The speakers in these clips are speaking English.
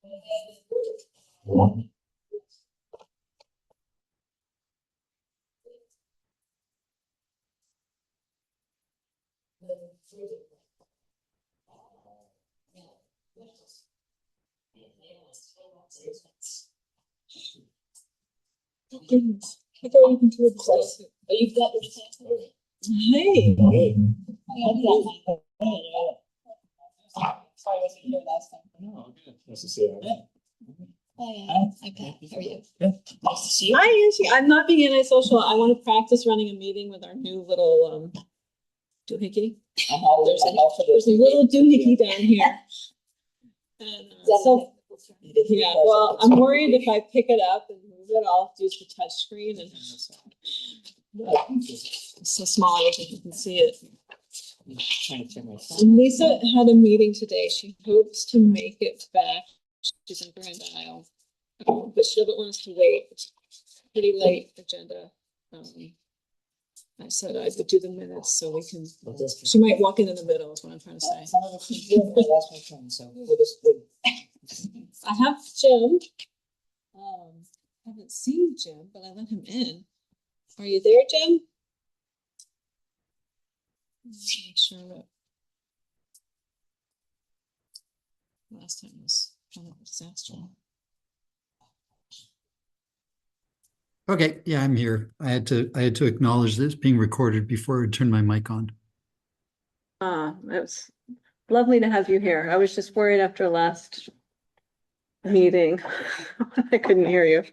Oh, goodness. I thought you can do it. Oh, you've got your sample. Hey. Sorry, I wasn't here last time. No, good. Nice to see you. Hi, Pat. How are you? Good. Nice to see you. Hi, Angie. I'm not being antisocial. I want to practice running a meeting with our new little doohickey. There's a little doohickey down here. And, so, yeah, well, I'm worried if I pick it up and move it, I'll use the touch screen and it's so small, I don't think you can see it. And Lisa had a meeting today. She hopes to make it back. She's in Grand Isle, but she doesn't want us to wait. It's pretty late agenda. I said I would do the minutes so we can. She might walk in the middle. Is what I'm trying to say. I have Jim. Haven't seen Jim, but I let him in. Are you there, Jim? Make sure that last time was kind of a disaster. Okay, yeah, I'm here. I had to acknowledge this being recorded before I turned my mic on. It was lovely to have you here. I was just worried after last meeting. I couldn't hear you.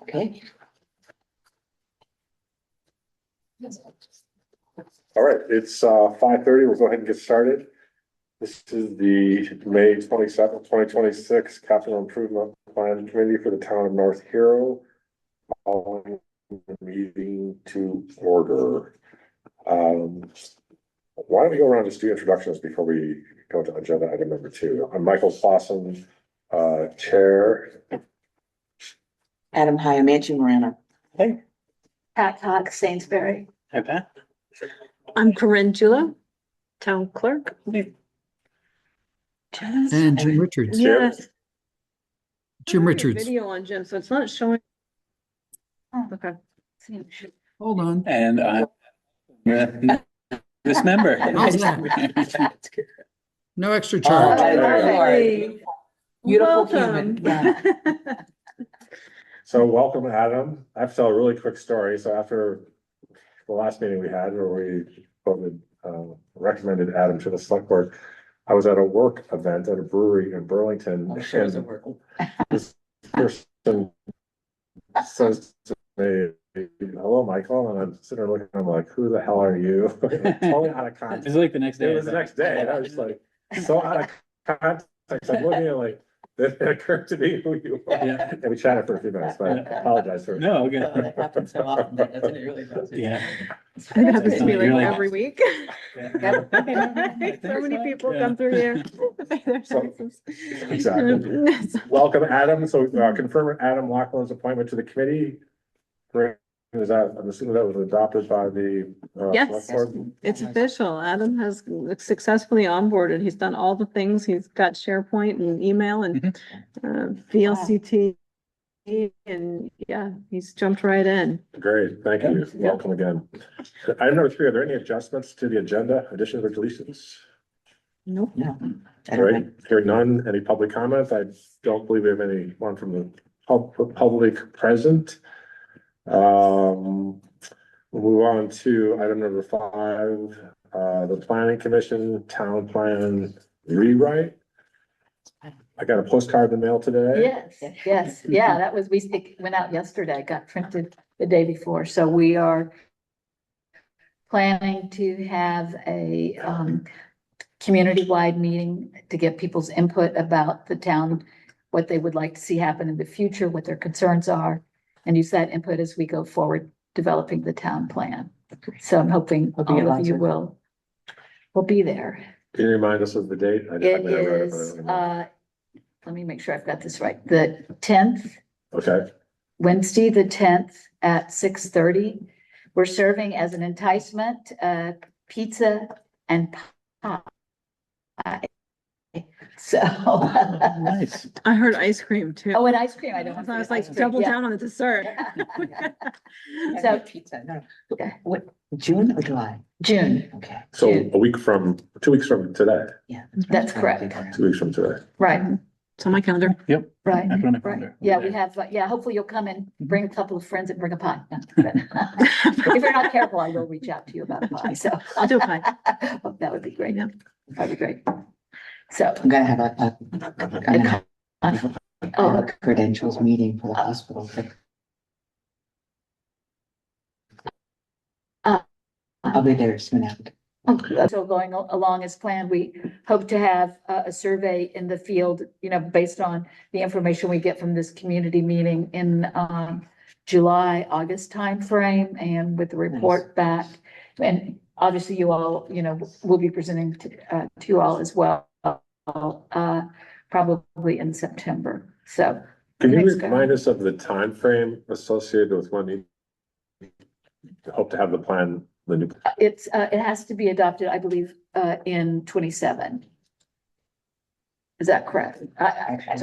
Okay. All right, it's 5:30. We'll go ahead and get started. This is the May 27th, 2026 Capital Improvement Plan Committee for the town of North Hero. Calling the meeting to order. Why don't we go around and just do introductions before we go to agenda item number 2. I'm Michael Fossum, Chair. Adam Hyamachi Morano. Hey. Pat Cox, Sainsbury. Hi, Pat. I'm Corinne Jula, town clerk. And Jim Richards. Yes. Jim Richards. Video on Jim, so it's not showing. Oh. Okay. Hold on. And this member. How's that? No extra charge. Hey. Beautiful Welcome. human. Yeah. So welcome, Adam. I have to tell a really quick story. So after the last meeting we had where we voted, recommended Adam to the select board, I was at a work event at a brewery in Burlington. I'm sure it's and a work. this person says to me, "Hello, Michael," and I'm sitting there looking, I'm like, "Who the hell are you?" Totally out of context. It's like the next day. It was the next day, and I was like, so out of context. I'm looking at like, it occurred to me who you are. Yeah. And we chatted for a few minutes, but I apologize for. No, good. It happens so often, doesn't it? Really does. Yeah. It happens to me like You're like- every week. Yeah. So many people Yeah. come through here. So- Exactly. Welcome, Adam. So confirm Adam Laughlin's appointment to the committee. Is that, I'm assuming that was adopted by the. Yes. select board? It's official. Adam has successfully onboarded. He's done all the things. He's got SharePoint and email and VLCT. And yeah, he's jumped right in. Great, thank you. Yeah. Welcome again. Item number 3, are there any adjustments to the agenda, additions or deletions? Nope. No. I All don't right, think. hearing none, any public comments? I don't believe we have anyone from the public present. We'll move on to item number 5, the planning commission town plan rewrite. I got a postcard in the mail today. Yes, yeah, that was, it went out yesterday, got printed the day before, so we are planning to have a community-wide meeting to get people's input about the town, what they would like to see happen in the future, what their concerns are, and use that input as we go forward developing the town plan. So I'm hoping all of you will be there. Can you remind us of the date? I It may have read it, but I is, don't remember. let me make sure I've got this right, the 10th, Okay, Wednesday, the 10th at 6:30. We're serving as an enticement, pizza and pie So. Nice. I heard ice cream too. Oh, and ice cream, I don't. I was ice like, cream, double yeah. down on the dessert. So- Pizza, no, what, June or July? June, Okay. So June. a week from, 2 weeks from today, Yeah. That's correct. 2 weeks from today. right, It's on my calendar. Yep. right, I put on my right. calendar. Yeah, we have, yeah, hopefully you'll come and bring a couple of friends and bring a pie. If you're not careful, I will reach out to you about a pie, so. I'll do a pie. That would be great. Yeah. That'd be great. So, I'm gonna have a credentials meeting for the hospital. I'll be there soon after. so going along as planned, we hope to have a survey in the field, based on the information we get from this community meeting in July, August timeframe, and with the report back. And obviously you all, will be presenting to you all as well, probably in September. So Can you Thanks, Kyle. remind us of the time frame associated with when you hope to have the plan, the new? it has to be adopted, I believe, in 27. Is that correct?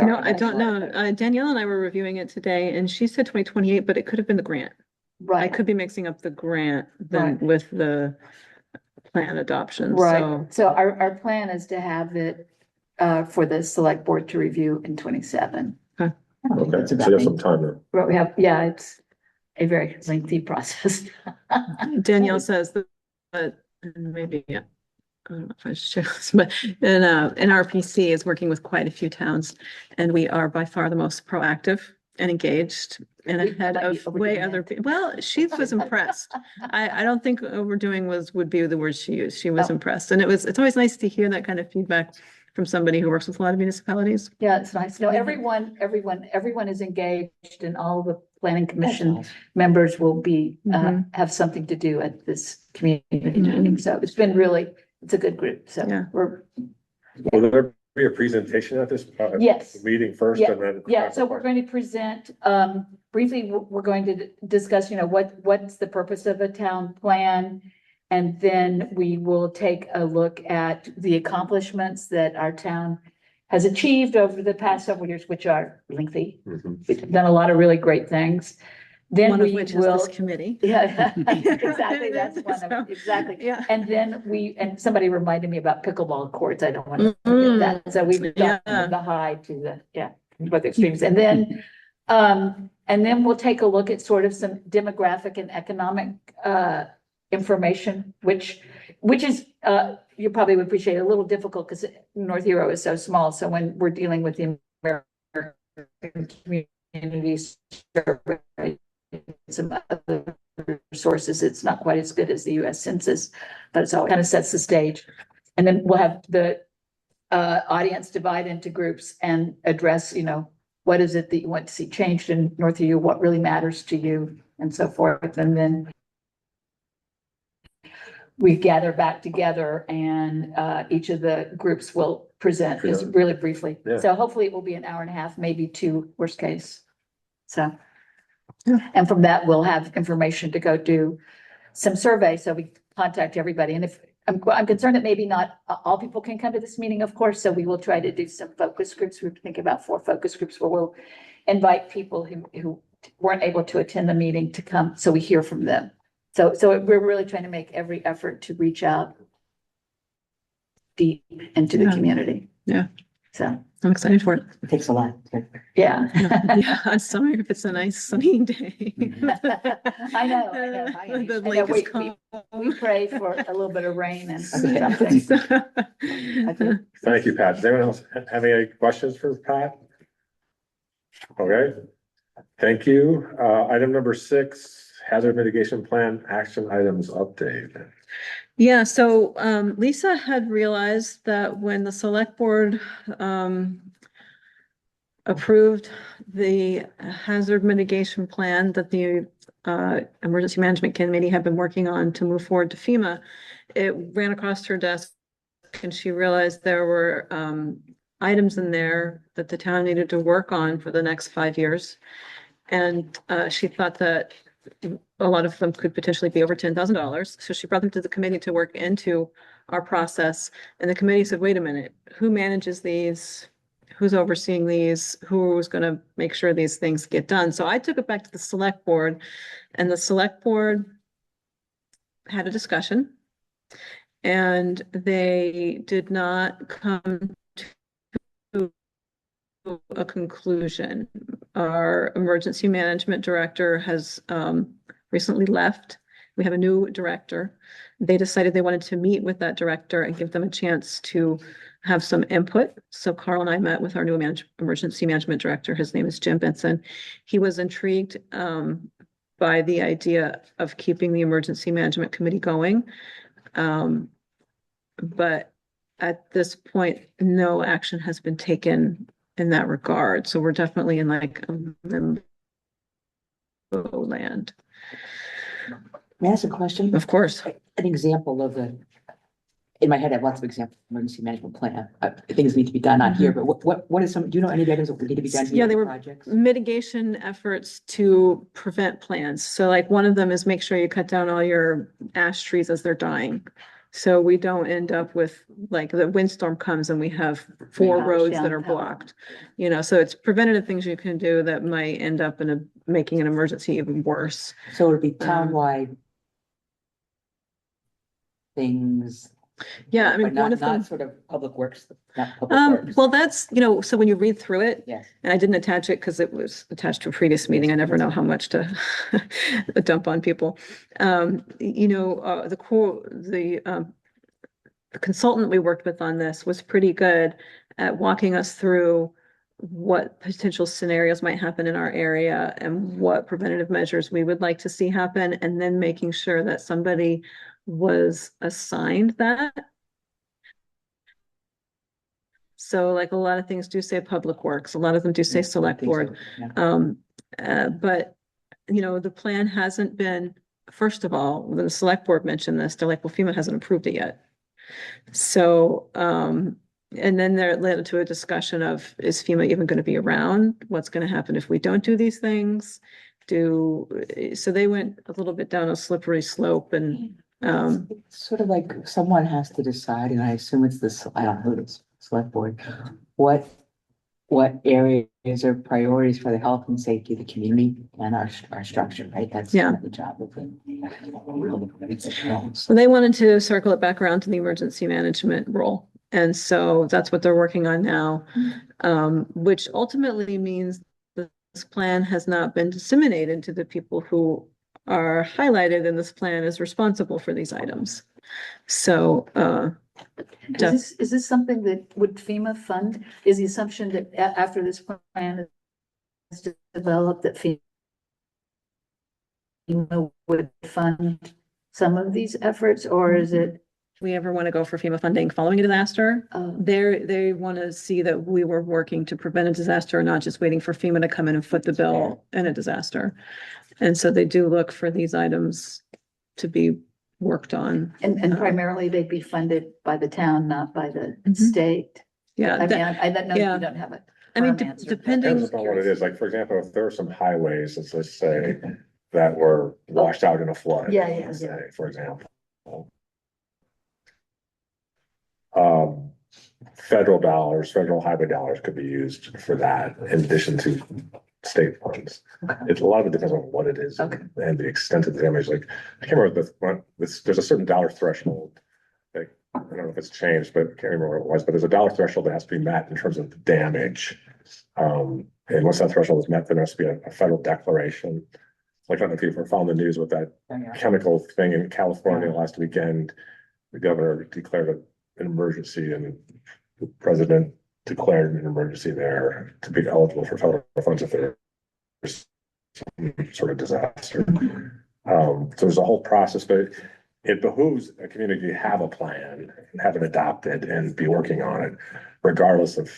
No, I don't know. Danielle and I were reviewing it today and she said 2028, but it could have been the grant. I Right, could be mixing up the grant Right. then with the plan adoption. right. So So our plan is to have it for the select board to review in 27. Okay, so you have some time then. But we have, yeah, it's a very lengthy process. Danielle says that, but maybe, yeah. I don't know if I should share this, but NRPC is working with quite a few towns and we are by far the most proactive and engaged and We ahead might be of way overdoing other it. people. Well, she was impressed. I don't think overdoing would be the word she used. She was Oh. impressed. And it's always nice to hear that kind of feedback from somebody who works with a lot of municipalities. Yeah, it's nice. No, everyone is engaged and all the planning commission members will be, Mhm. have something to do at this community meeting. So it's been really, it's a good group. So Yeah. we're, Will there be a presentation at this? Yes. Meeting first and then? yeah, so we're going to present, briefly, we're going to discuss, what's the purpose of a town plan? And then we will take a look at the accomplishments that our town has achieved over the past several years, which are lengthy. Mhm. We've done a lot of really great things. Then One of we which is will, this committee. yeah, exactly, that's one of, exactly. Yeah. And then and somebody reminded me about pickleball courts. I don't want to Mhm. forget that. So we've done Yeah. the high to both extremes. And then we'll take a look at sort of some demographic and economic information, which is, you probably would appreciate a little difficult because North Hero is so small. So when we're dealing with the American communities, some other sources, it's not quite as good as the US Census, but it's all kind of sets the stage. And then we'll have the audience divide into groups and address, what is it that you want to see changed in North of you, what really matters to you, and so forth. And then we gather back together and each of the groups will present just really briefly. Yeah. So hopefully it will be an hour and a half, maybe 2, worst case. So, Yeah. and from that, we'll have information to go do some surveys. So we contact everybody. And if I'm concerned that maybe not all people can come to this meeting, of course, so we will try to do some focus groups. We're thinking about 4 focus groups where we'll invite people who weren't able to attend the meeting to come, so we hear from them. So we're really trying to make every effort to reach out deep into the Yeah. community. Yeah. So, I'm excited for it. It takes a lot. yeah. Yeah, summer if it's a nice sunny day. I know. I The know. lake is We calm. pray for a little bit of rain and Okay. something. Thank you, Pat. Does anyone else have any questions for Pat? Okay, thank you. Item number 6, hazard mitigation plan action items update. Yeah, so Lisa had realized that when the select board approved the hazard mitigation plan that the emergency management committee had been working on to move forward to FEMA, it ran across her desk and she realized there were items in there that the town needed to work on for the next 5 years. And she thought that a lot of them could potentially be over $10,000. So she brought them to the committee to work into our process. And the committee said, wait a minute, who manages these? Who's overseeing these? Who's going to make sure these things get done? So I took it back to the select board, and the select board had a discussion, and they did not come to a conclusion. Our emergency management director has recently left. We have a new director. They decided they wanted to meet with that director and give them a chance to have some input. So Carl and I met with our new emergency management director. His name is Jim Benson. He was intrigued by the idea of keeping the emergency management committee going. But at this point, no action has been taken in that regard. So we're definitely in like limbo land. May I ask a question? Of course. An example of in my head, I have lots of examples of emergency management plan, things need to be done on here, but what is do you know any of the items that need to be done? Yeah, they were projects? mitigation efforts to prevent plans. So like one of them is make sure you cut down all your ash trees as they're dying. So we don't end up with like the windstorm comes and we have 4 Yeah, roads that are downtown. blocked. You know, so it's preventative things you can do that might end up in making an emergency even worse. So it would be townwide things. Yeah, I mean, but not- one of them. Not sort of public works, not public works. Well, that's, you know, so when you read through it, Yes. and I didn't attach it because it was attached to a previous meeting. I never know how much to dump on people. You know, the consultant we worked with on this was pretty good at walking us through what potential scenarios might happen in our area and what preventative measures we would like to see happen, and then making sure that somebody was assigned that. So like a lot of things do say public works, a lot of them do say select I think so, board. yeah. But, you know, the plan hasn't been, first of all, when the select board mentioned this, they're like, well, FEMA hasn't approved it yet. So, and then there led to a discussion of, is FEMA even going to be around? What's going to happen if we don't do these things? So they went a little bit down a slippery slope, and It's sort of like someone has to decide, and I assume it's this, I don't know who it is, select board, what areas are priorities for the health and safety of the community and our structure, right? That's Yeah. the job of the. so they wanted to circle it back around to the emergency management role. And so that's what they're working on now, which ultimately means that this plan has not been disseminated to the people who are highlighted in this plan as responsible for these items. So, Is this something that would FEMA fund? Is the assumption that after this plan is developed, that FEMA would fund some of these efforts, or is it? we ever want to go for FEMA funding following a disaster, they want to see that we were working to prevent a disaster, not just waiting for FEMA to come in and foot the bill in a disaster. And so they do look for these items to be worked on. And primarily they'd be funded by the town, not by the Mhm. state. Yeah, I mean, that- I know yeah. you don't have it. I mean, answer, but- depending, Depends upon what it is. Like, for example, if there are some highways, let's say, that were washed out in a flood. Yeah, yeah. let's say, for example. Federal highway dollars could be used for that in addition to state funds. It's a lot of it depends on what it is Okay. and the extent of the damage. Like, I can't remember there's a certain dollar threshold. Like, I don't know if it's changed, but I can't remember what it was, but there's a dollar threshold that has to be met in terms of the damage. And once that threshold is met, there has to be a federal declaration. Like, I don't know if you've found the news with that chemical thing in California last weekend. The governor declared an emergency, and the president declared an emergency there to be eligible for federal funds if there's some sort of disaster. So there's a whole process, but it behooves a community to have a plan and have it adopted and be working on it, regardless of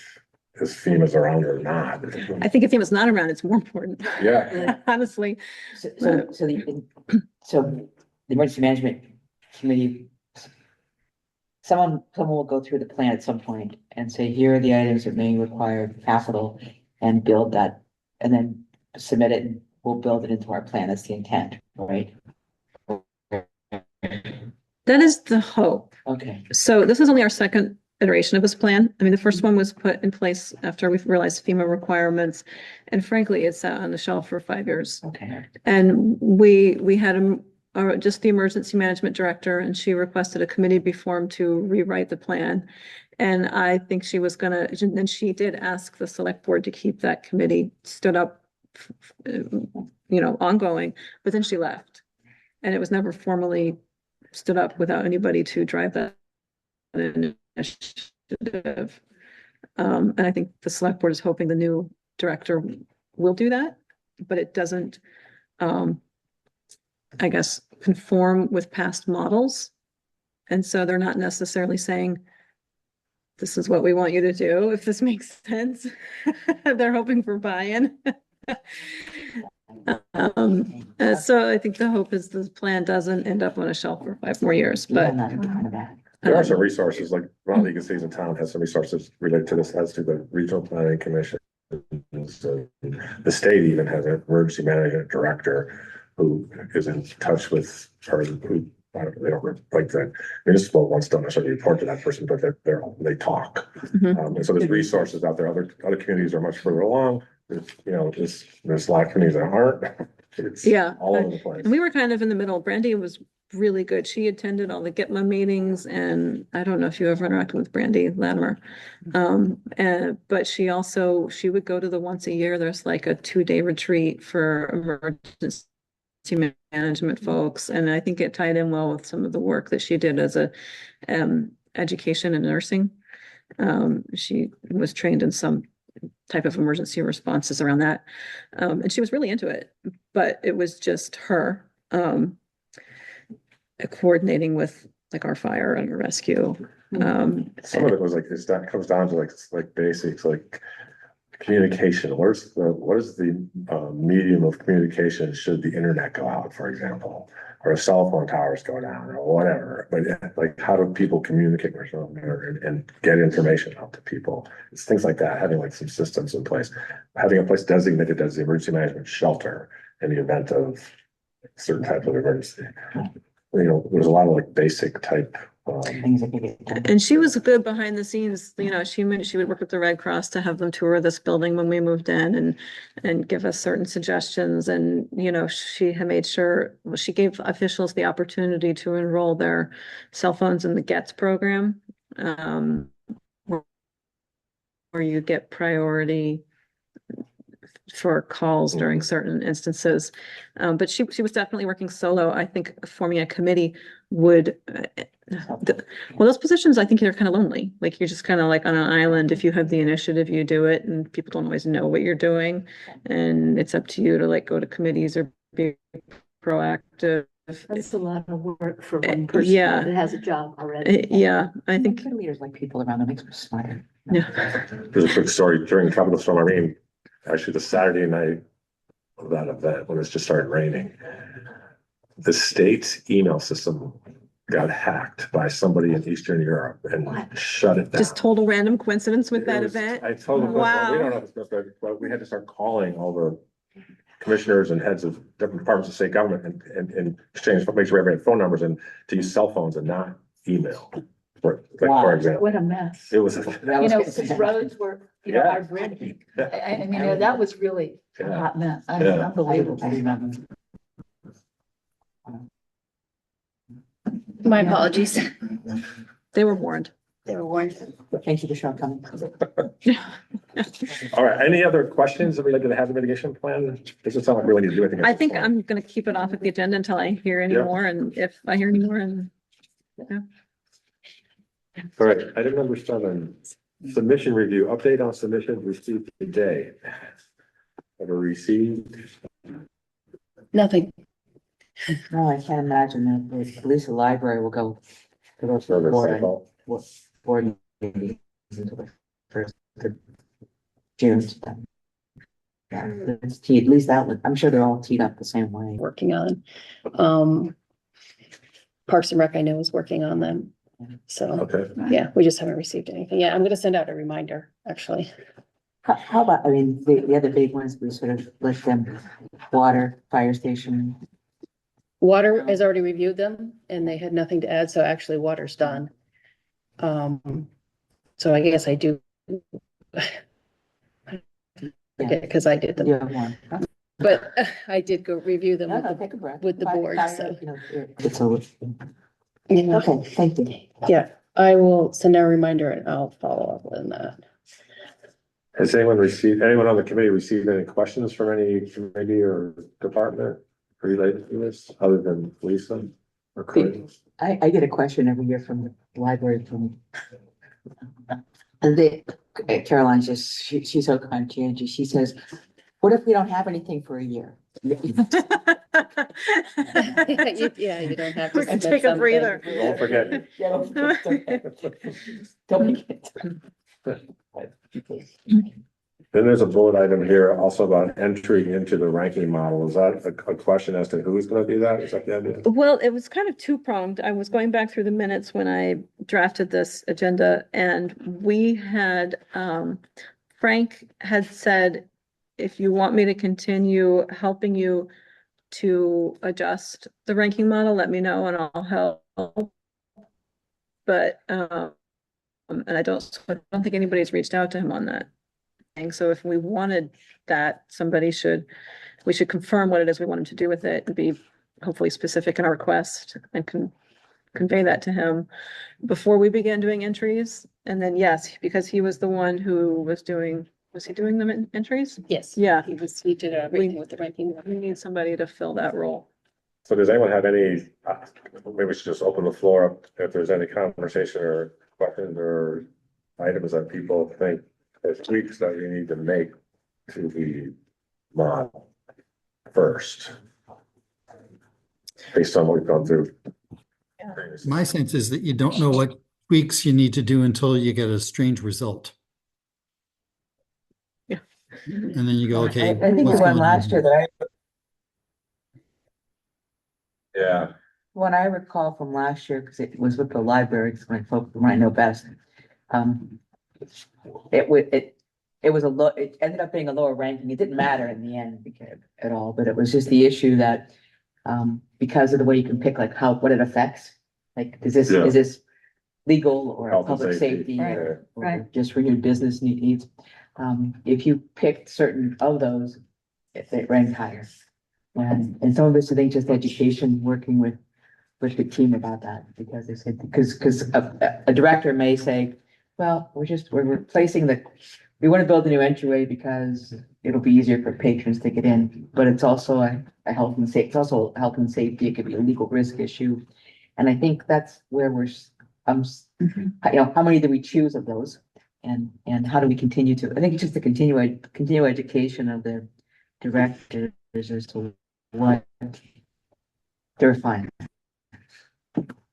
if FEMA's around or not. I think if FEMA's not around, it's more important. Yeah. Honestly, So the emergency management committee. Someone will go through the plan at some point and say, here are the items that may require capital, and build that, and then submit it we'll build it into our plan. That's the intent, right? That is the hope. Okay. So this is only our second iteration of this plan. I mean, the first one was put in place after we realized FEMA requirements. And frankly, it's sat on the shelf for 5 years. Okay. And we had just the emergency management director, and she requested a committee be formed to rewrite the plan. And I think she was gonna, and she did ask the select board to keep that committee stood up, ongoing, but then she left. And it was never formally stood up without anybody to drive that initiative. And I think the select board is hoping the new director will do that, but it doesn't, I guess, conform with past models. And so they're not necessarily saying, this is what we want you to do, if this makes sense. They're hoping for buy-in. So I think the hope is the plan doesn't end up on a shelf for 5 more years, Yeah, but not kind of bad. There are some resources, like Ron League of Cities in Town has some resources related to this, as to the Regional Planning Commission. So the state even has an emergency management director who is in touch with, or who, they don't like the municipal ones don't necessarily report to that person, but they talk. Mhm. And so there's resources out there. Other communities are much further along. There's a lot of communities that aren't. It's Yeah. all over the place. And we were kind of in the middle. Brandy was really good. She attended all the GITMA meetings, and I don't know if you ever interacted with Brandy Latimer. But she would go to the once a year, there's like a 2-day retreat for emergency management folks. And I think it tied in well with some of the work that she did as a education and nursing. She was trained in some type of emergency responses around that. And she was really into it, but it was just her coordinating with like our fire and our rescue. Some of it was like, that comes down to like basics, like communication. What is the medium of communication should the internet go out, for example, or if cell phone towers go down or whatever? But like, how do people communicate with one another and get information out to people? It's things like that, having like some systems in place, having a place designated as the emergency management shelter in the event of certain type of emergency. There's a lot of like basic type. Things that can get done. And she was good behind the scenes, she would work with the Red Cross to have them tour this building when we moved in and give us certain suggestions. And, she had made sure, she gave officials the opportunity to enroll their cell phones in the GETS program. Where you get priority for calls during certain instances. But she was definitely working solo. I think forming a committee would, those positions, I think they're kind of lonely. Like you're just kind of like on an island. If you have the initiative, you do it, and people don't always know what you're doing. And it's up to you to like go to committees or be proactive. That's a lot of work for one person Yeah. that has a job already. Yeah, I think, Good leaders like people around them, makes me smarter. yeah. There's a quick story during Tropical Storm Irene, actually the Saturday night of that event when it just started raining. The state's email system got hacked by somebody in Eastern Europe and shut it down. Just total random coincidence with It that was- event. I told them, Wow. we don't know if it's but we had to start calling all the commissioners and heads of different departments of state government and exchange, make sure everybody had phone numbers and to use cell phones and not email. For Wow. example, What a mess. it was. Because roads were, Yeah. our bridge. I mean, that was really a Yeah. hot mess. Yeah. Unbelievable. I remember. My apologies. They were warned. They were warned. Thank you for showing coming. All right, any other questions related to the hazard mitigation plan? Doesn't sound like we really need to do anything. at I this think point. I'm gonna keep it off of the agenda until I hear any Yeah. more, and if I hear any more, and All right, item number 7, submission review, update on submission received today. Ever received? Nothing. No, I can't imagine that. At least the library will go. To those Service board, cycle. board meetings until the first of June. Yeah, it's teed, at least that one, I'm sure they're all teed up the same way. Working on. Parks and Rec, I know, is working on them. So, Okay, yeah, we just haven't received anything. Yeah, I'm gonna send out a reminder, actually. How about, I mean, the other big ones, we sort of list them, water, fire station. Water has already reviewed them and they had nothing to add, so actually water's done. So I guess I do. Forget, because I did You them, have one. but I did go review them No, with no, the, take a breath. with the Fire- board, fire, so. you know, it's a, yeah. okay, thank you. Yeah, I will send out a reminder and I'll follow up on that. Has anyone on the committee received any questions from any committee or department related to this, other than Lisa or Chris? I get a question every year from the library from. And Caroline she's so conscientious. She says, what if we don't have anything for a year? Yeah, you don't have to. We can submit take a something. breather. Don't forget. Yeah, don't make it. Then there's a bullet item here also about entry into the ranking model. Is that a question as to who's gonna do that? Is that the idea? Well, it was kind of two-pronged. I was going back through the minutes when I drafted this agenda, and we had, Frank had said, if you want me to continue helping you to adjust the ranking model, let me know and I'll help. But, and I don't think anybody's reached out to him on that. And so if we wanted that, we should confirm what it is we want him to do with it and be hopefully specific in our request and convey that to him before we begin doing entries. And then, yes, because he was the one who was he doing them in entries? Yes. Yeah, He did everything with the ranking. we need somebody to fill that role. So does anyone have any, maybe we should just open the floor up if there's any conversation or questions or items that people think there's tweaks that we need to make to the model first. Based on what we've gone through. My sense is that you don't know what tweaks you need to do until you get a strange result. Yeah. And then you go, okay. I think the what's one going last on year here? that Yeah, When I recall from last year, because it was with the library, it's my folks, when I know best. It was it ended up being a lower ranking. It didn't matter in the end at all, but it was just the issue that. Because of the way you can pick like what it affects, like, is this legal or Health and public safety, safety? Right. Or Right. just for your business needs? If you picked certain of those, if they ranked higher. And some of it's, I think, just education, working with the team about that, because they said, because a director may say, well, we're replacing we want to build a new entryway because it'll be easier for patrons to get in, but it's also a health and safety, it's also health and safety, it could be a legal risk issue. And I think that's where how many do we choose of those? And how do we continue to, I think it's just the continue education of the directors as to what they're finding.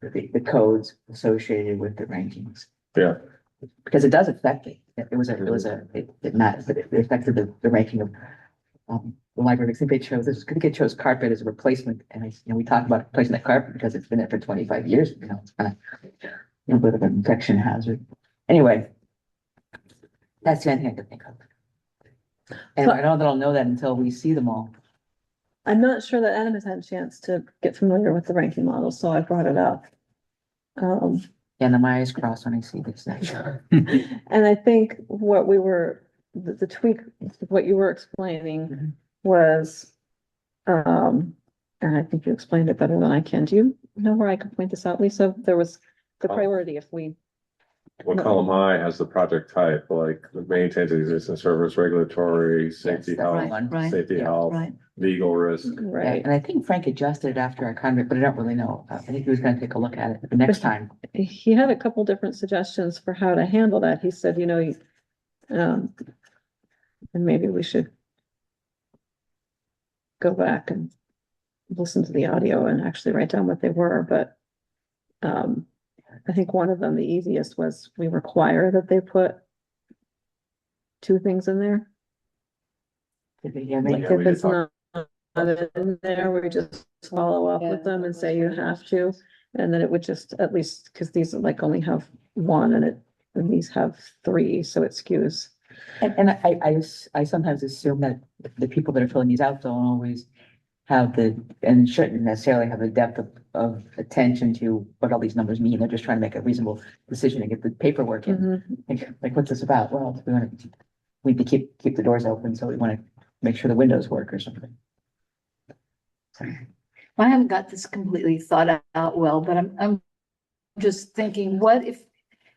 The codes associated with the rankings, yeah. because it does affect it. It matters, but it affected the ranking of the library. I think they chose, I think it chose carpet as a replacement, and we talk about replacing that carpet because it's been there for 25 years, it's kind of a bit of an infection hazard. Anyway, that's the only thing I could think of. And I don't think I'll know that until we see them all. I'm not sure that Adam has had a chance to get familiar with the ranking model, so I brought it up. And my eyes crossed when I see this. And I think what the tweak, what you were explaining was, and I think you explained it better than I can. Do you know where I could point this out, Lisa? There was the priority if we, Well, column I has the project type, like maintains existing service, regulatory, safety, that health, one. Right. safety, Yeah, health, right. legal risk. right, And I think Frank adjusted it after our comment, but I don't really know. I think he was gonna take a look at it the next time. he had a couple different suggestions for how to handle that. He said, and maybe we should go back and listen to the audio and actually write down what they were, but I think one of them, the easiest, was we require that they put two things in there. Did they Like Yeah, if we did it's talk. not in there, we just follow up with them and say you have to. And then it would just, at least, because these like only have one and these have three, so it skews. And I sometimes assume that the people that are filling these out don't always have and shouldn't necessarily have the depth of attention to what all these numbers mean. They're just trying to make a reasonable decision and get the paperwork in. Like, what's this about? Well, we need to keep the doors open, so we want to make sure the windows work or something. I haven't got this completely thought out well, but I'm just thinking, what if,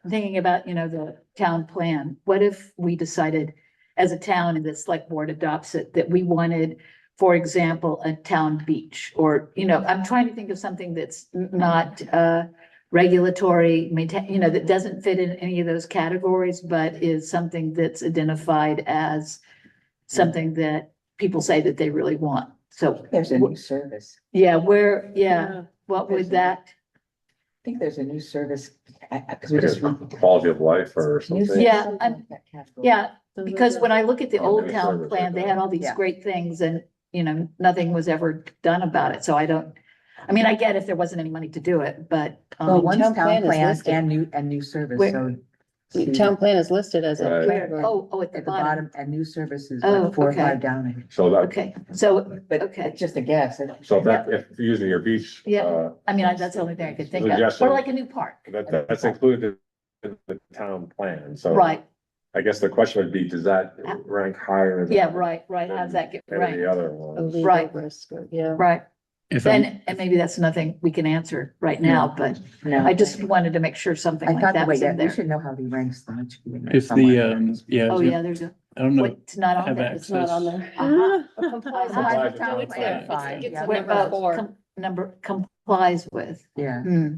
thinking about, the town plan, what if we decided as a town and the select board adopts it, that we wanted, for example, a town beach, or, I'm trying to think of something that's not regulatory, that doesn't fit in any of those categories, but is something that's identified as something that people say that they really want. So, There's a new service. yeah, what would that? I think there's a new service, because we just. Quality of life or something. Yeah, Something like that category. Yeah, because when I look at the old Yeah, town service, plan, they had all these Yeah. great things and, nothing was ever done about it. So I get if there wasn't any money to do it, but, Well, one's town town plan is plan listed. and new service, Where- so. The town plan is listed as a Right. category. at the At the bottom. bottom, and new services, Oh, like 4 or okay. 5 down, I think. So that, Okay, so, But Okay. it's just a guess. if you're using your beach. Yeah. that's the only thing I could think of, Suggestion. or like a new park, That's included in the town plan, so. right? I guess the question would be, does that rank higher? Yeah, right, how's that get, Than any right, other A one? legal Right. risk, yeah. right. If I'm, And maybe that's nothing we can answer right now, but No. I just wanted to make sure something I like thought that that was way, in we there. should know how he ranks them. It should be in there if the, somewhere. yeah, Oh, yeah, there's I don't know, it's not on have there. It's not on there. Uh-huh. Complies Uh-huh. with Complies town with plan. town Fine, It's yeah. number Well, 4. Number complies with. Yeah, Hmm.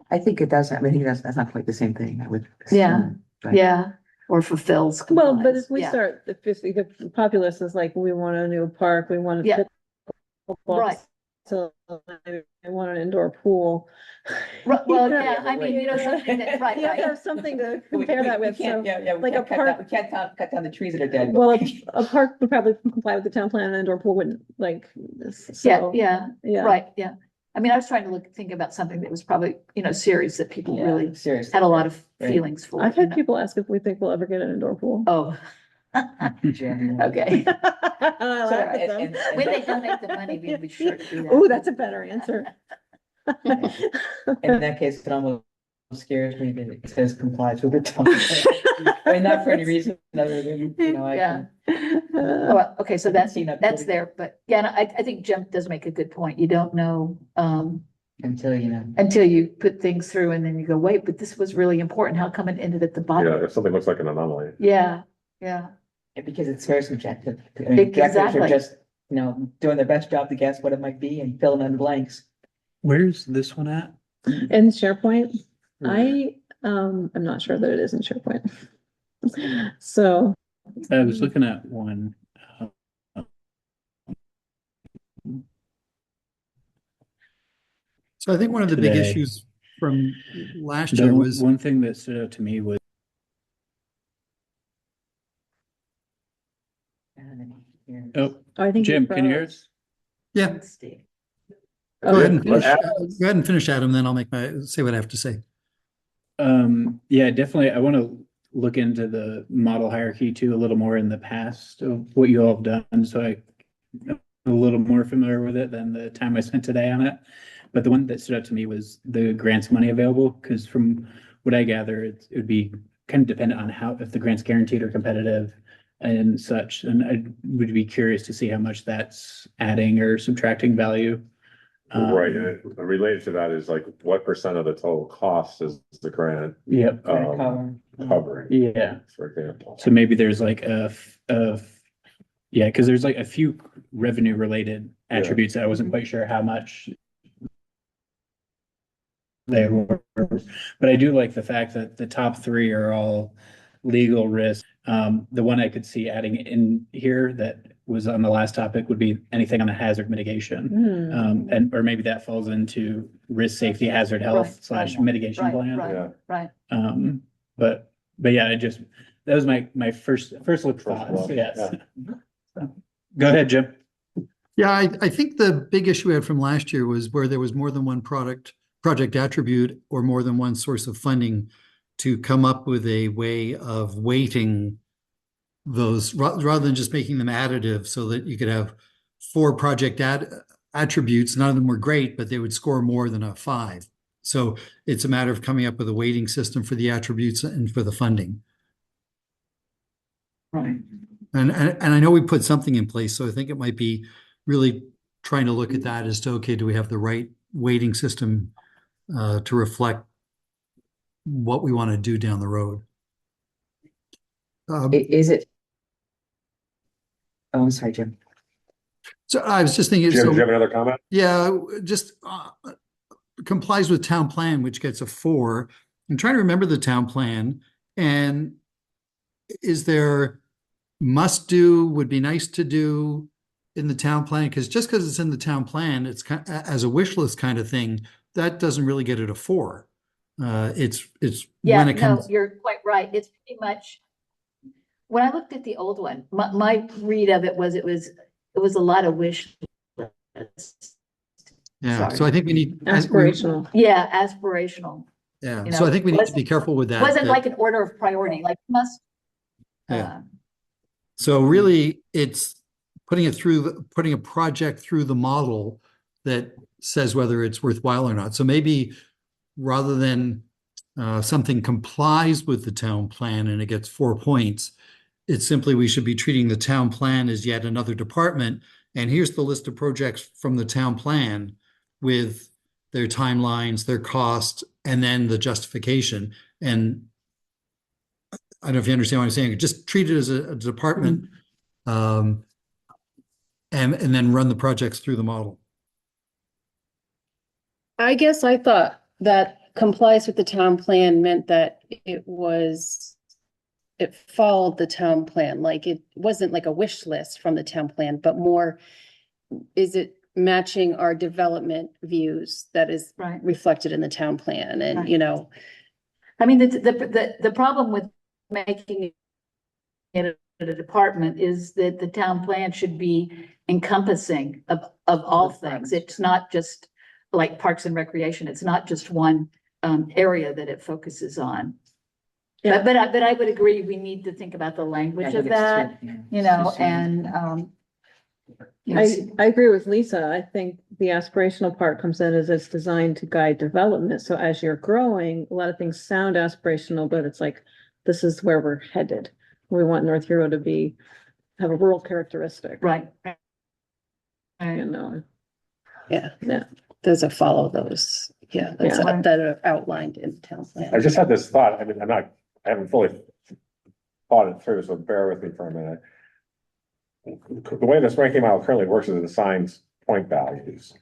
I think it does. I mean, I think that's not quite the same thing, I would. Yeah. assume, but- Yeah, or fulfills. Well, but complies, if we yeah. start, if the populace is like, we want a new park, we want. Yeah. pickleball Right. facility, I want an indoor pool. Right, well, You know, yeah, I mean, something that, right, You have to right. have something to compare that with, so, Yeah, we like a can't cut down, park- we can't cut down the trees that are dead. well, a park would probably comply with the town plan, and an indoor pool wouldn't, like, Yeah, so. yeah, Yeah. right, yeah. I mean, I was trying to think about something that was probably, serious that people really Seriously. had a lot of Right. feelings for. I've had people ask if we think we'll ever get an indoor pool. Oh. Genuine. Okay, I laugh at them. when they donate the money, we'd be sure to do that. Ooh, that's a better answer. In that case, it almost scares me that it says complies with the town. plan. I mean, not for any reason other than, I Yeah. can. Oh, well, okay, so that's, Seen up that's to- there, but yeah, and I think Jim does make a good point. You don't know, Until, until you put things through and then you go, wait, but this was really important. How come it ended at the Yeah, bottom? if something looks like an anomaly. Yeah, because it's very subjective. I mean, directors Exactly. are just, doing their best job to guess what it might be and filling in the blanks. where's this one at? In SharePoint, I'm not sure that it is in SharePoint. So, I was looking at one. So I think one of the big Today. issues from last The year was, one thing that stood out to me was oh, I think. Jim, can you hear us? yeah, Steve. go ahead and finish, What go ahead and finish, Adam, then I'll say what I have to say. Yeah, definitely. I want to look into the model hierarchy too, a little more in the past of what you all have done. So I'm a little more familiar with it than the time I spent today on it. But the one that stood out to me was the grants money available, because from what I gather, it would be kind of dependent on if the grants guaranteed or competitive and such. And I would be curious to see how much that's adding or subtracting value. Right, and related to that is like, what percent of the total cost is the grant Yep. covering? Yeah. For example. So maybe there's like yeah, because there's like a few revenue related attributes that I wasn't quite sure how much they were. But I do like the fact that the top 3 are all legal risk. The one I could see adding in here that was on the last topic would be anything on the hazard mitigation. Hmm. Or maybe that falls into risk, safety, hazard, health Right, / mitigation Right, plan. Yeah. right, right. But yeah, that was my first look thoughts, look, yes. yeah. So, go ahead, Jim. Yeah, I think the big issue we had from last year was where there was more than one project attribute or more than one source of funding to come up with a way of weighting those, rather than just making them additive so that you could have 4 project attributes. None of them were great, but they would score more than a 5. So it's a matter of coming up with a weighting system for the attributes and for the funding. Right. And I know we put something in place, so I think it might be really trying to look at that as to, okay, do we have the right weighting system to reflect what we want to do down the road? Is it? Oh, I'm sorry, Jim. So I was just thinking, Jim, do you have so, another comment? yeah, just complies with town plan, which gets a 4. I'm trying to remember the town plan, and is there must do, would be nice to do in the town plan? Because just because it's in the town plan, it's kind as a wish list kind of thing, that doesn't really get it a 4. It's Yeah, when it no, comes. you're quite right. It's pretty much, when I looked at the old one, my read of it was a lot of wish lists. Yeah, Sorry. so I think we need. Aspirational. Yeah, aspirational. Yeah, You so know, I think we need to wasn't- be careful with that. Wasn't that- like an order of priority, like must. Yeah. So really, it's putting a project through the model that says whether it's worthwhile or not. So maybe rather than something complies with the town plan and it gets 4 points, it's simply we should be treating the town plan as yet another department. And here's the list of projects from the town plan with their timelines, their cost, and then the justification. And I don't know if you understand what I'm saying. Just treat it as a department, and then run the projects through the model. I guess I thought that complies with the town plan meant that it followed the town plan, like it wasn't like a wish list from the town plan, but more, is it matching our development views that is Right. reflected in the town plan? And, Right. you know, I mean, the problem with making it a department is that the town plan should be encompassing of all things. It's not just like Parks and Recreation. It's not just one area that it focuses on. Yeah. But I would agree, we need to think about the language of that, you know, and I agree with Lisa. I think the aspirational part comes in as it's designed to guide development. So as you're growing, a lot of things sound aspirational, but it's like, this is where we're headed. We want North Hero to have a rural characteristic. right. You know, yeah, yeah. does it follow those? Yeah, that's Yeah. that are outlined in the town I plan. just had this thought, I mean, I haven't fully thought it through, so bear with me for a minute. The way this ranking model currently works is it assigns point values.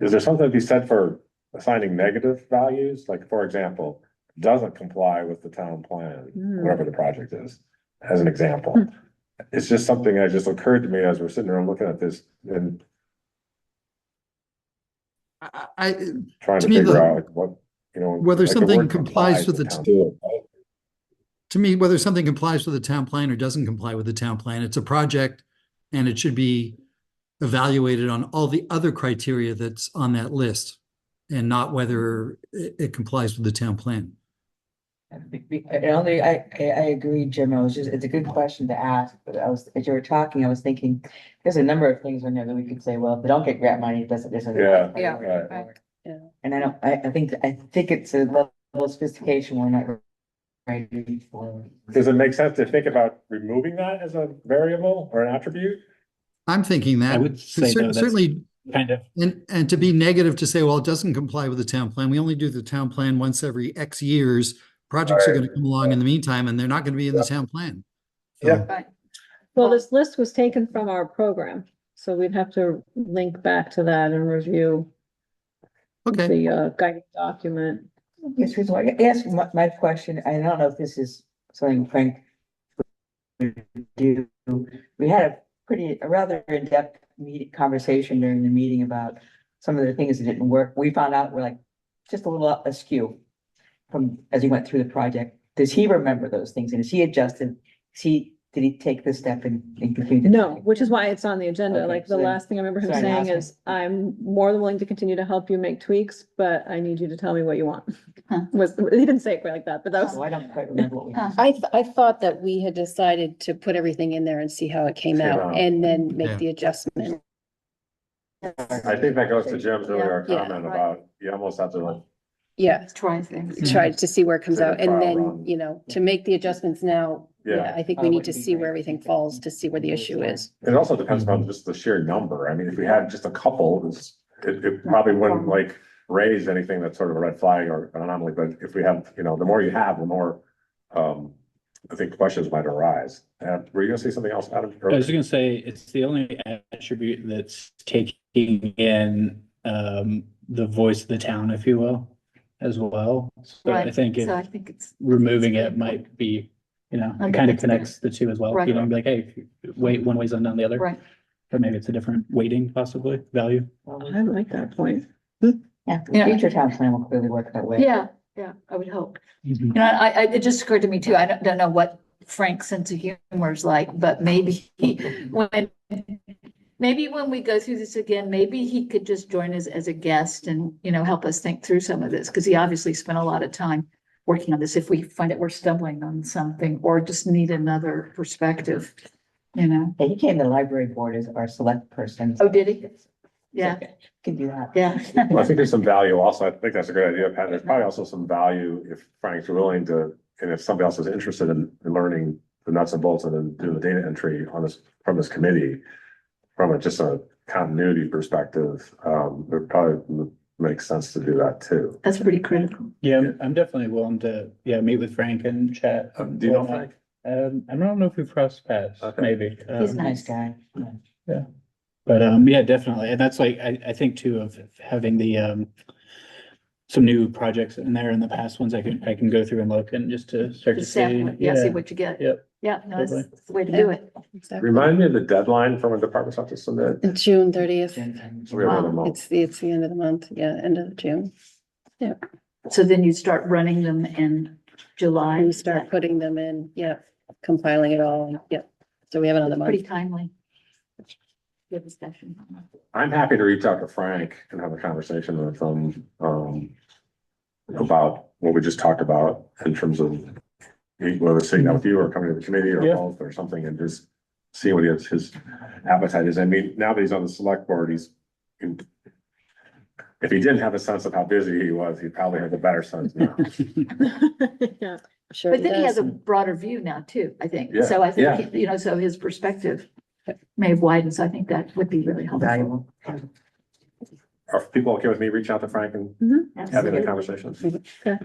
Is there something to be said for assigning negative values? Like, for example, doesn't comply with the town plan, whatever the project is, as an example. It's just something that just occurred to me as we're sitting there and looking at this and I trying To to me, figure the- out like, what, you know. Whether like the something word complies with the town. to me, whether something complies with the town plan or doesn't comply with the town plan, it's a project and it should be evaluated on all the other criteria that's on that list and not whether it complies with the town plan. I agree, Jim. It's a good question to ask, but as you were talking, I was thinking, there's a number of things on there that we could say, well, if they don't get grant money, it doesn't. Yeah, Yeah, right. Yeah. And I think it's a level of sophistication we're not ready for. Does it make sense to think about removing that as a variable or an attribute? I'm thinking that. I would say no, that's- Certainly, Kind of. and to be negative to say, well, it doesn't comply with the town plan. We only do the town plan once every X years. Projects are Right. going to come along in the meantime, and they're not going to be in the town plan. So, Yeah. Right. Well, this list was taken from our program, so we'd have to link back to that and review Okay, the guiding document. Yes, Susan, I guess my question, I don't know if this is something Frank would do. We had a rather in-depth conversation during the meeting about some of the things that didn't work. We found out we're like just a little askew as he went through the project. Does he remember those things? And is he adjusted? Is he did he take the step and continue? to- No, which is why it's on the agenda. Okay, Like the so- last thing I remember him so I'm saying asking- is, I'm more than willing to continue to help you make tweaks, but I need you to tell me what you want. Huh. He didn't say it quite like that, but that was. Oh, I don't quite remember what we. Huh. I thought that we had decided to put everything in there and see how it came Came out out. and then Yeah. make the adjustment. I think that goes to Jim's earlier Yeah, comment right. about, you almost have to like, Yeah, Try things. try to see where it comes Take a out and trial then, run. you know, to make the adjustments now. Yeah. Yeah, I think Oh, we need wouldn't to be see great where if everything we could falls to see where the issue is. it also depends on just the sheer number. I mean, if we had just a couple, it probably wouldn't like raise anything that's sort of a red flag or an anomaly, but if we have, you know, the more you have, the more, I think questions might arise. Were you gonna say something else, Adam? I was gonna say, it's the only attribute that's taking in, the voice of the town, if you will, as well. So I Right, think if so I think it's, removing it's it might be, you know, Okay, it kind of that's good. connects the two as well, Right. you know, be like, hey, wait, one way's undone the other. right, But maybe it's a different weighting possibly, value. I like that point. Yeah, Yeah. the future town plan will clearly work that way. yeah, I would hope. You know, it just occurred to me too, I don't know what Frank's sense of humor is like, but maybe when we go through this again, maybe he could just join us as a guest and, you know, help us think through some of this, because he obviously spent a lot of time working on this, if we find that we're stumbling on something, or just need another perspective, you know? Yeah, he came to the library board as our select person. Oh, did he? Yeah, Okay, Can do that. yeah. Well, I think there's some value also. I think that's a great idea, Pat. There's probably also some value if Frank's willing to, and if somebody else is interested in learning the nuts and bolts and then do the data entry on this, from this committee, from just a continuity perspective, it probably makes sense to do that too. That's pretty critical. Yeah, I'm definitely willing to, yeah, meet with Frank and chat. Do you know Frank? I don't know if we've crossed paths, Okay. maybe. He's a nice guy. Yeah. But yeah, definitely. And that's like, I think too of having the some new projects in there in the past ones I can go through and look and just to start to Just see. sample it, yeah, see what you get. Yep. Yeah, no, Totally. that's the way to do it. Exactly. Remind me of the deadline for when departments have to submit. June 30th. So we have another month. It's the end of the month, yeah, end of June. So then you start running them in July. We start putting them in, yeah, compiling it all, yeah. So we have another Pretty month. timely. Good discussion. I'm happy to reach out to Frank and have a conversation with him, about what we just talked about in terms of whether sitting down with you or coming to the committee or Yeah. both or something and just seeing what his appetite is. I mean, now that he's on the select board, if he didn't have a sense of how busy he was, he probably has a better sense now. Yeah, Sure But then he has a does. broader view now too, I think. Yeah, So I yeah. think, you know, so his perspective may have widened. So I think that would be really helpful. Valuable. Are people okay with me reaching out to Frank and having a conversation? Okay.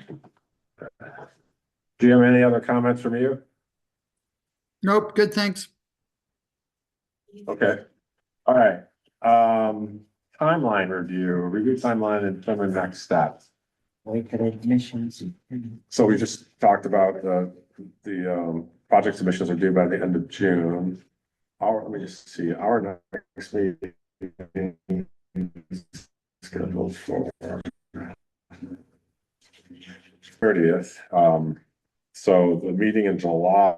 Do you have any other comments from you? Nope, good, thanks. Okay, all right. Timeline review timeline and some of the next steps. Wait for the admissions. So we just talked about the project submissions are due by the end of June. Let me just see, our next meeting is scheduled for 30th. So the meeting in July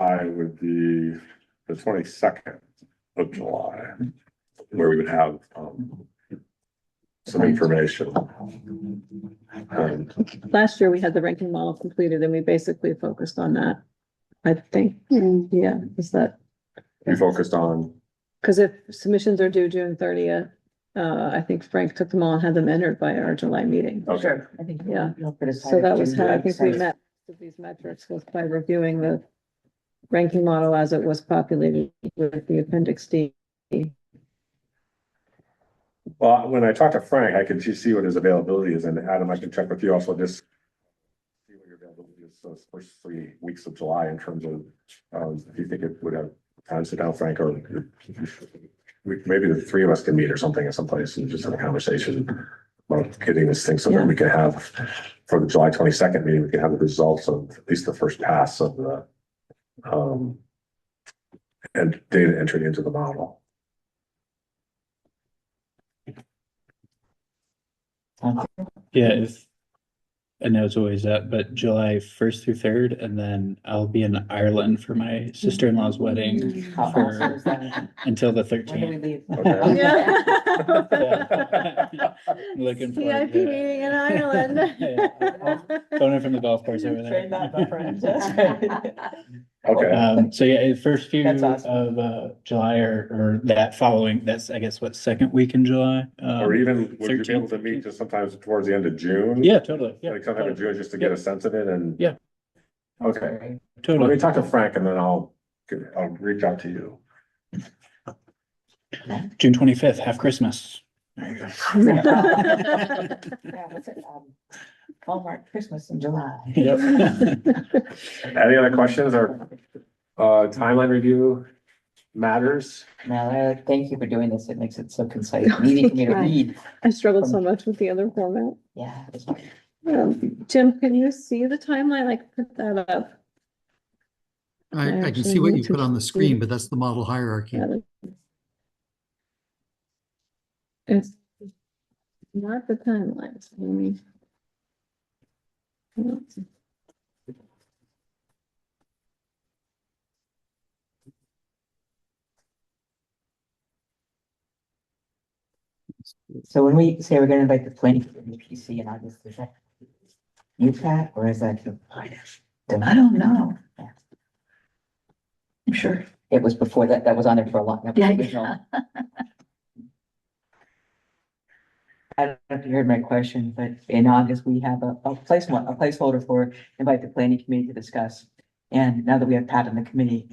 would be the 22nd of July, where we would have some information. last year we had the ranking model completed and we basically focused on that. I think, Mm, yeah, is that, We focused on, because if submissions are due June 30th, I think Frank took them all and had them entered by our July meeting. okay, I think. Yeah. you'll put aside So that was June how I think we 26th. met with these metrics, was by reviewing the ranking model as it was populated with the appendix D. well, when I talked to Frank, I could just see what his availability is, and Adam, I can check with you also, just see what your availability is those first 3 weeks of July in terms of, if you think it would have time to sit down, Frank, or maybe the three of us can meet or something at some place and just have a conversation about getting this thing so that we can have, for the July 22nd meeting, we can have the results of at least the first pass of the and data entry into the model. Yeah, if I know it's always that, but July 1st through 3rd, and then I'll be in Ireland for my sister-in-law's wedding How awesome is that? until the When do we 13th. leave? Okay. Yeah. Looking forward CIP to it. meeting in Ireland. Phone in from the golf course over Train that, my friend. there. That's right. Okay, So yeah, the first few That's awesome. of July or that following, that's I guess what, second week in July? or even would you be able 13th? to meet just sometimes towards the end of June? Yeah, totally. Yeah, Like sometime in June, just to get a sense of it and. Yeah. Okay, let me totally. talk to Frank and then I'll reach out to you. June 25th, have Christmas. There you go. Yeah, what's it, Hallmark Christmas in July. Yep. Any other questions or timeline review matters? Now, thank you for doing this. It makes it so concise and easy for me to Right. read. I struggled so much with the other format. Yeah. it's- Jim, can you see the timeline? I can put that up. I can actually see what need you to put on the see- screen, but that's the model hierarchy. Yeah, it's not the timelines, I mean. So when we say we're gonna invite the planning committee PC in August, is that you, Pat, or is that? I don't know. Yeah. I'm sure. It was before that, that was on there for a long. that was Yeah, original. yeah. I don't know if you heard my question, but in August, we have a placeholder for invite the planning committee to discuss. And now that we have Pat on the committee,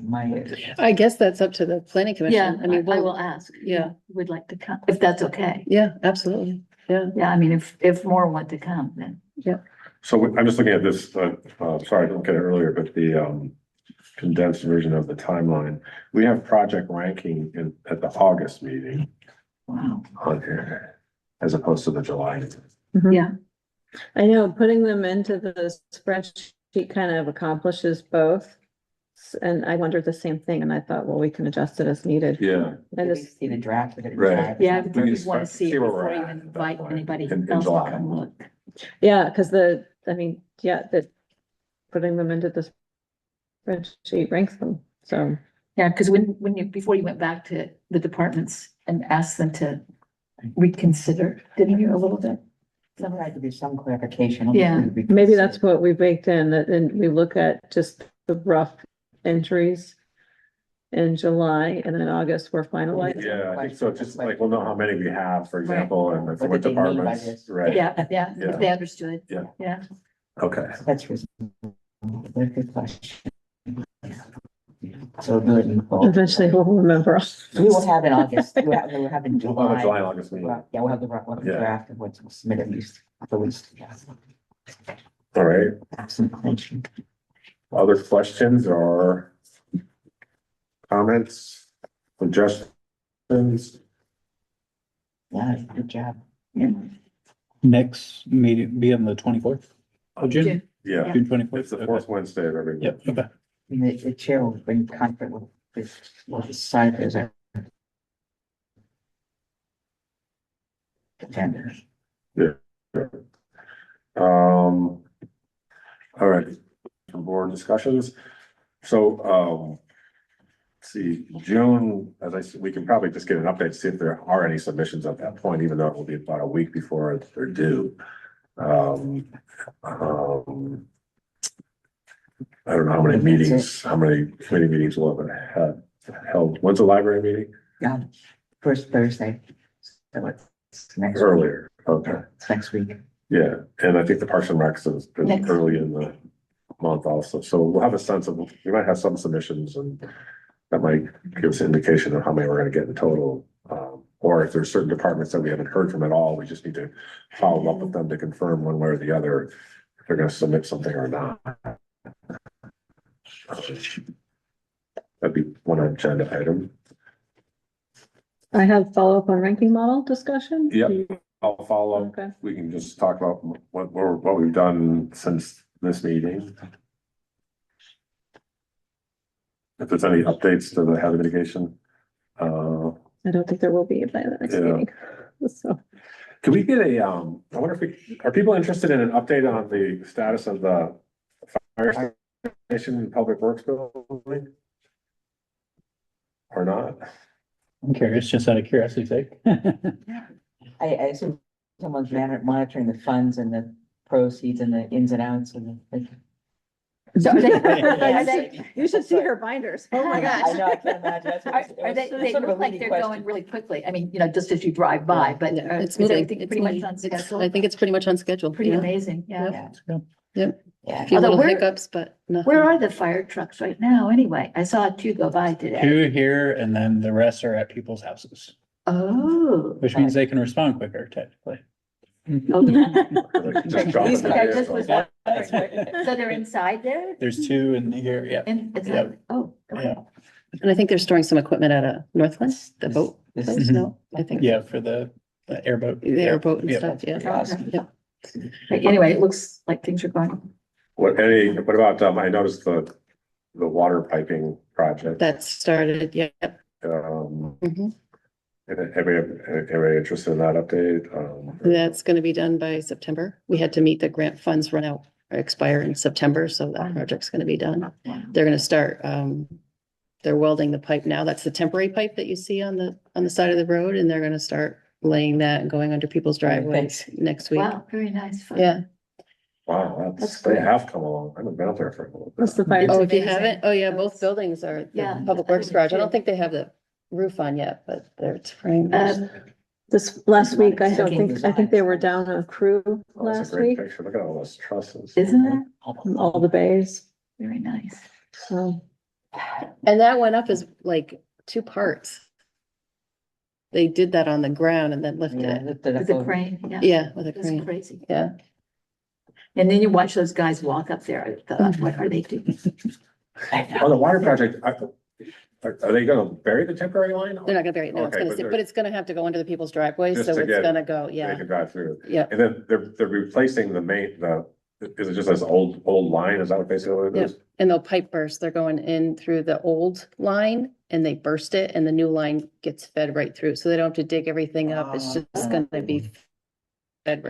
I guess that's up to the planning Yeah, commission. I mean, I we'll, will ask. yeah. Would like to come, if that's okay. yeah, absolutely. Yeah. Yeah, I mean, if more want to come, then. So I'm just looking at this, sorry, I didn't get it earlier, but the condensed version of the timeline. We have project ranking at the August meeting Wow. on here, as opposed to the July. Yeah, I know, putting them into the spreadsheet kind of accomplishes both. And I wondered the same thing, and I thought, well, we can adjust it as needed. Yeah. I I just, just see the draft. we're gonna Right. decide. yeah, We if can you want to see it see where we're before you at that invite point anybody in else to July. come look. yeah, because putting them into the spreadsheet ranks them, so. Yeah, because before you went back to the departments and asked them to reconsider, didn't you, a little bit? Some had to be some clarification. Yeah. Maybe that's what we baked in, that, and we look at just the rough entries in July, and then August we're finalizing. Yeah, I think so. Just like, we'll know how many we have, for example, and for What what did they mean by departments, this? right? Yeah, yeah, Yeah. if they understood. Yeah. Yeah. Okay, That's reasonable. Very good question. So good. Nicole. Eventually we'll remember. We will have in August, we'll have in we'll have a July. July, August meeting. Yeah, we'll have the Yeah. draft of what's submitted at least, yeah. All right, Absolute clinch. other questions or comments, suggestions? Yeah, good job. Next meeting be on the 24th of June, Yeah, June 24th. it's the fourth Wednesday of every month. Yep, okay. And the chair will bring comfort with the side is a. Contender. All right, some board discussions. So, let's see, June, as I said, we can probably just get an update, see if there are any submissions at that point, even though it will be about a week before they're due. I don't know how many meetings, how many committee meetings we'll have had held. When's the library meeting? Yeah, first Thursday. So it's next week. Earlier, okay. It's next week. Yeah, and I think the Parks and Recs is Next. early in the month also, so we'll have a sense of, we might have some submissions and that might give us an indication of how many we're gonna get in total. Or if there's certain departments that we haven't heard from at all, we just need to follow up with them to confirm one way or the other if they're gonna submit something or not. That'd be one agenda item. I have follow-up on ranking model discussion. Yep. I'll follow up. Okay. We can just talk about what we've done since this meeting. If there's any updates to the hazard mitigation. I don't think there will be by the next Yeah. meeting, so. Can we get a, I wonder if are people interested in an update on the status of the fire station and public works building? Or not? I'm curious, just out of curiosity's sake. I assume someone's monitoring the funds and the proceeds and the ins and outs and the. So are they, You should see her binders. Oh my I gosh. I know, I can't imagine. That's what it are was- they, it was they sort of a look like leading they're question. going really quickly. I mean, just as you drive by, but It's is moving. everything It's pretty much moving. on schedule? I think it's pretty much on schedule. Pretty yeah. amazing, yeah. Yeah. Yep. Yeah. A few Although little where- hiccups, but nothing. Where are the fire trucks right now, anyway? I saw two go by today. 2 here and then the rest are at people's houses, Oh. which means they can respond quicker technically. Just drop These it in guys the just was vehicle. So they're inside there? There's 2 in here, yeah. And it's, Yep. oh, okay. Yeah. And I think they're storing some equipment at a Northland, the boat This place, is- no, I think. Yeah, for the airboat. The airboat and Yeah. stuff, yeah. Pretty awesome. Yep. Anyway, it looks like things are going. What about, I noticed the water piping project. That started, yeah. Mhm. Everybody interested in that update? That's gonna be done by September. We had to meet the grant funds run out, or expire in September, so that project's gonna be done. They're gonna start, they're welding the pipe now. That's the temporary pipe that you see on the side of the road, and they're gonna start laying that and going under people's driveways thanks. next week. Wow, very nice. Yeah. Wow, That's they great. have come along. I haven't been up there for a little bit. What's the fire? It's Oh, if you amazing. haven't, oh yeah, both buildings are Yeah, the Public I Works didn't garage. I see don't it. think they have the roof on yet, but they're framed. This last week, I Looking think they designs. were down a crew Oh, that's a last great week, picture. Look at all those trusses. Isn't it? all the bays, Very nice. so. And that went up as like 2 parts. They did that on the ground and then lifted Yeah, it. lifted up With the over- crane, yeah. Yeah, with a It's crane. crazy. Yeah. And then you watch those guys walk up there. I thought, what are they doing? On the water project, are they gonna bury the temporary line? They're not gonna bury it, no, it's Okay, gonna but sit, they're- but it's gonna have to go under the people's driveways, Just so to it's get- gonna go, They yeah, can drive through. yeah. And then they're replacing the main, is it just this old line? Is that what basically what it is? And they'll pipe burst, they're going in through the old line and they burst it and the new line gets fed right through, so they don't have to dig everything up, it's just gonna be fed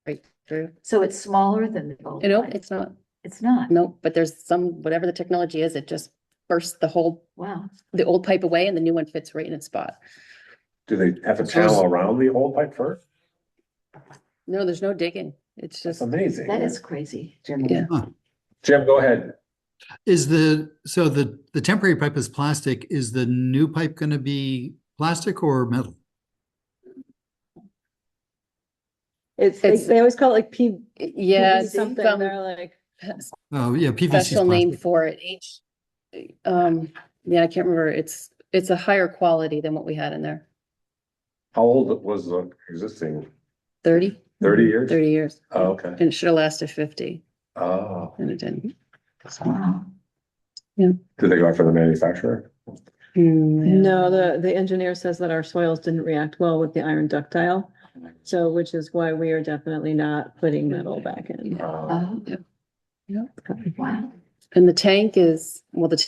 right through. So it's smaller than the old You know, one? it's not, It's not. no, but there's some, whatever the technology is, it just bursts the Wow. old pipe away and the new one fits right in its spot. Do they have to channel around the old pipe first? No, there's no digging, it's That's just, amazing. That is crazy. Yeah. Jim, go ahead. Is so the temporary pipe is plastic, is the new pipe gonna be plastic or metal? It's- They always call it like yeah, PVC something, some they're like, Oh, yeah, PVC is special name plastic. for it, yeah, I can't remember, it's a higher quality than what we had in there, How old was the existing? 30 30 years? 30 years, Oh, okay. and it should have lasted 50, Oh, and it didn't. Wow. did they go after the manufacturer? no, the engineer says that our soils didn't react well with the iron ductile. So, which is why we are definitely not putting metal back in. Oh, Yeah. wow. And the tank is, well, the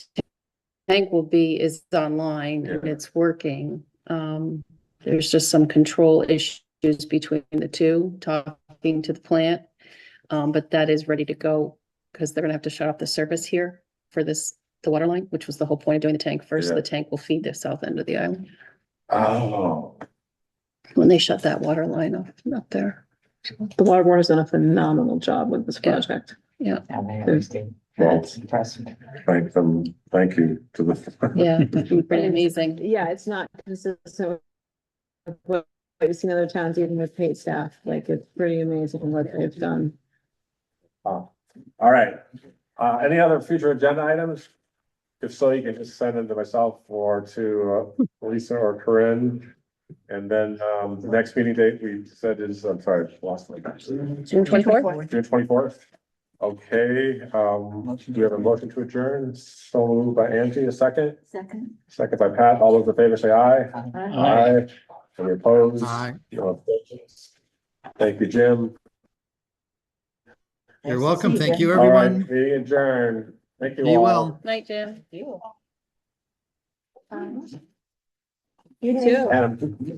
tank is online and it's working. There's just some control issues between the two, talking to the plant. But that is ready to go because they're gonna have to shut off the service here for the water line, which was the whole point of doing the tank first. Yeah. The tank will feed the south end of the island Oh, when they shut that water line off up there. The water board has done a phenomenal job with this Yeah. project. Yeah, they always do. That's impressive. thank them. Thank you to the. Yeah, pretty amazing. Yeah, it's not consistent with what I've seen other towns, even with paid staff, like it's pretty amazing what they've done. All right. Any other future agenda items? If so, you can just send them to myself or to Lisa or Corinne. And then the next meeting date we said is, I'm sorry, I lost my. June 24th? June 24th. Okay, do we have a motion to adjourn? So moved by Angie, a second, Second. second by Pat. All those in favor say aye. Aye. Any opposed? Aye. No abstentions. Thank you, Jim. You're welcome. Thank you, All right, everyone. meeting adjourned. Thank you Be all. well. Night, Jim. You too. Adam,